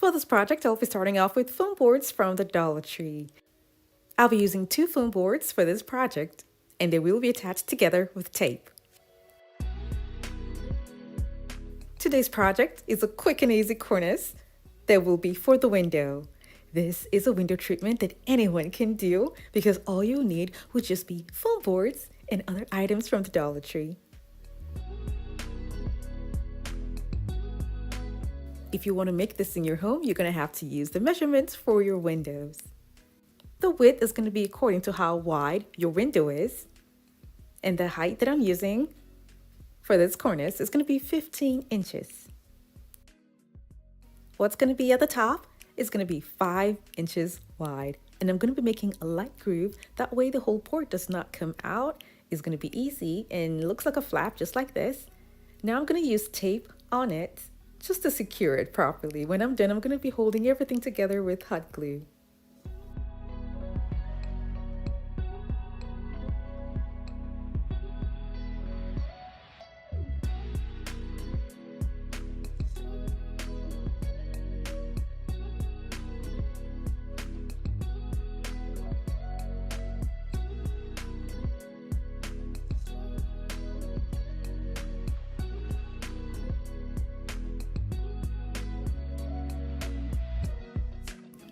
For this project, I'll be starting off with foam boards from the Dollar Tree. I'll be using 2 foam boards for this project, and they will be attached together with tape. Today's project is a quick and easy cornice that will be for the window. This is a window treatment that anyone can do because all you need would just be foam boards and other items from the Dollar Tree. If you want to make this in your home, you're going to have to use the measurements for your windows. The width is going to be according to how wide your window is, and the height that I'm using for this cornice is going to be 15 inches. What's going to be at the top is going to be 5 inches wide, and I'm going to be making a light groove. That way the whole board does not come out. It's going to be easy and looks like a flap just like this. Now I'm going to use tape on it just to secure it properly. When I'm done, I'm going to be holding everything together with hot glue.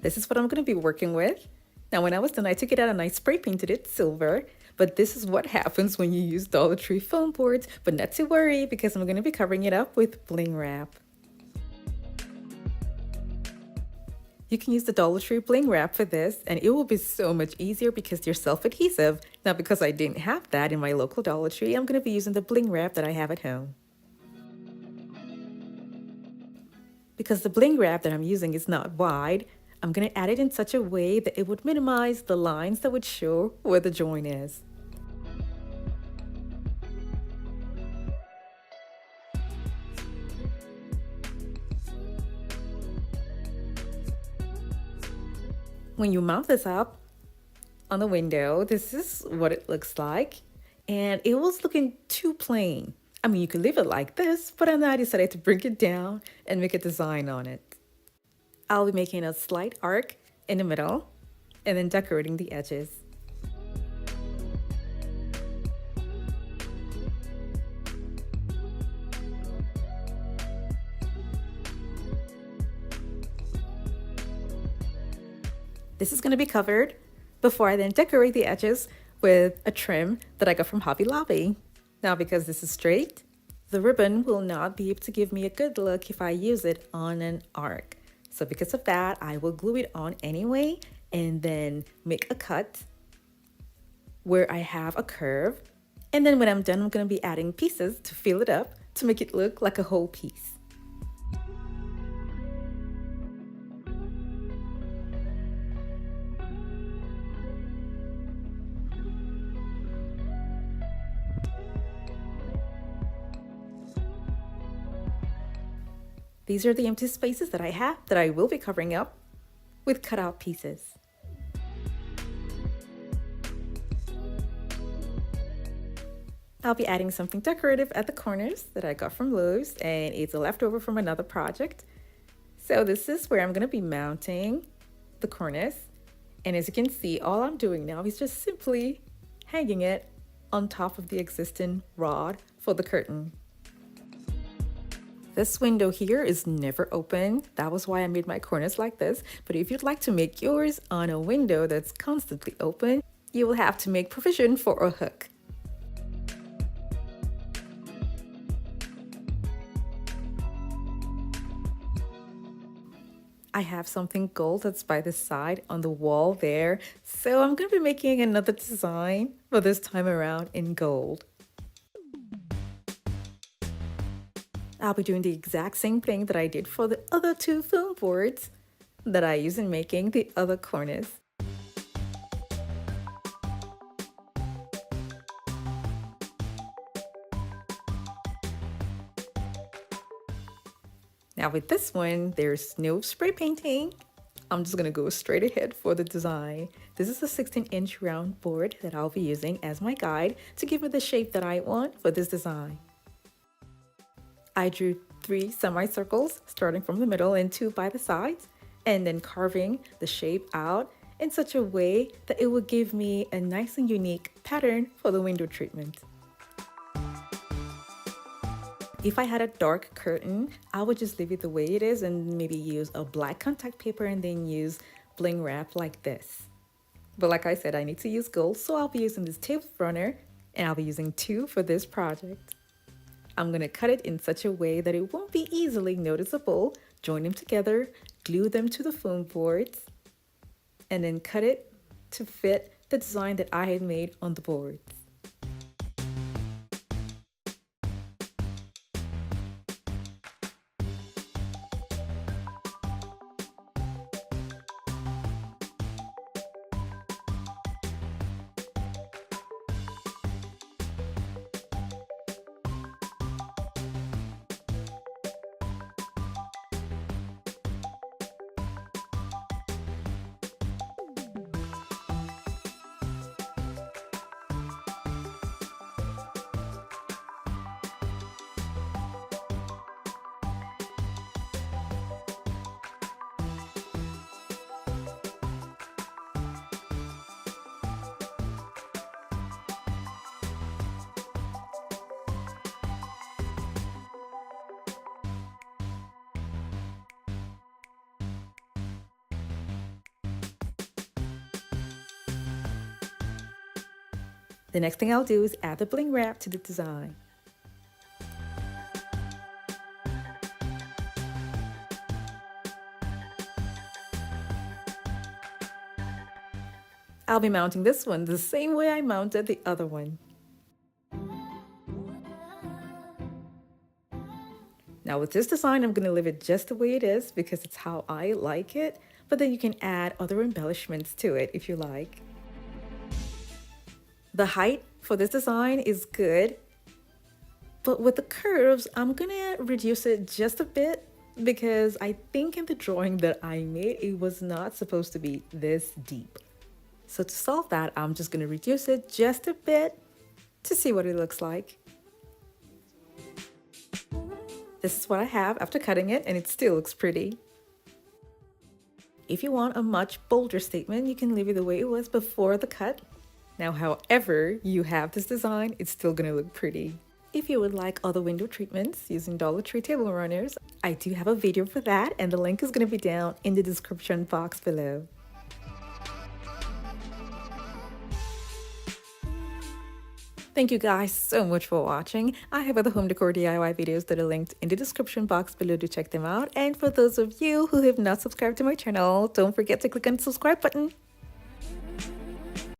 This is what I'm going to be working with. Now when I was done, I took it out and I spray painted it silver. But this is what happens when you use Dollar Tree foam boards. But not to worry, because I'm going to be covering it up with Bling Wrap. You can use the Dollar Tree Bling Wrap for this, and it will be so much easier because they're self-adhesive. Now because I didn't have that in my local Dollar Tree, I'm going to be using the Bling Wrap that I have at home. Because the Bling Wrap that I'm using is not wide, I'm going to add it in such a way that it would minimize the lines that would show where the joint is. When you mount this up on the window, this is what it looks like. And it was looking too plain. I mean, you could leave it like this, but then I decided to bring it down and make a design on it. I'll be making a slight arc in the middle and then decorating the edges. This is going to be covered before I then decorate the edges with a trim that I got from Hobby Lobby. Now because this is straight, the ribbon will not be able to give me a good look if I use it on an arc. So because of that, I will glue it on anyway and then make a cut where I have a curve. And then when I'm done, I'm going to be adding pieces to fill it up to make it look like a whole piece. These are the empty spaces that I have that I will be covering up with cutout pieces. I'll be adding something decorative at the corners that I got from Lowe's, and it's a leftover from another project. So this is where I'm going to be mounting the cornice. And as you can see, all I'm doing now is just simply hanging it on top of the existing rod for the curtain. This window here is never open. That was why I made my cornice like this. But if you'd like to make yours on a window that's constantly open, you will have to make provision for a hook. I have something gold that's by the side on the wall there. So I'm going to be making another design, but this time around in gold. I'll be doing the exact same thing that I did for the other 2 foam boards that I use in making the other cornice. Now with this one, there's no spray painting. I'm just gonna go straight ahead for the design. This is a 16-inch round board that I'll be using as my guide to give me the shape that I want for this design. I drew 3 semicircles starting from the middle and 2 by the sides, and then carving the shape out in such a way that it would give me a nice and unique pattern for the window treatment. If I had a dark curtain, I would just leave it the way it is and maybe use a black contact paper and then use Bling Wrap like this. But like I said, I need to use gold, so I'll be using this table runner, and I'll be using 2 for this project. I'm going to cut it in such a way that it won't be easily noticeable, join them together, glue them to the foam boards, and then cut it to fit the design that I had made on the boards. The next thing I'll do is add the bling wrap to the design. I'll be mounting this one the same way I mounted the other one. Now with this design, I'm going to leave it just the way it is because it's how I like it, but then you can add other embellishments to it if you like. The height for this design is good, but with the curves, I'm gonna reduce it just a bit because I think in the drawing that I made, it was not supposed to be this deep. So to solve that, I'm just gonna reduce it just a bit to see what it looks like. This is what I have after cutting it, and it still looks pretty. If you want a much bolder statement, you can leave it the way it was before the cut. Now, however you have this design, it's still gonna look pretty. If you would like other window treatments using Dollar Tree table runners, I do have a video for that, and the link is gonna be down in the description box below. Thank you guys so much for watching. I have other home decor DIY videos that are linked in the description box below to check them out. And for those of you who have not subscribed to my channel, don't forget to click on the subscribe button.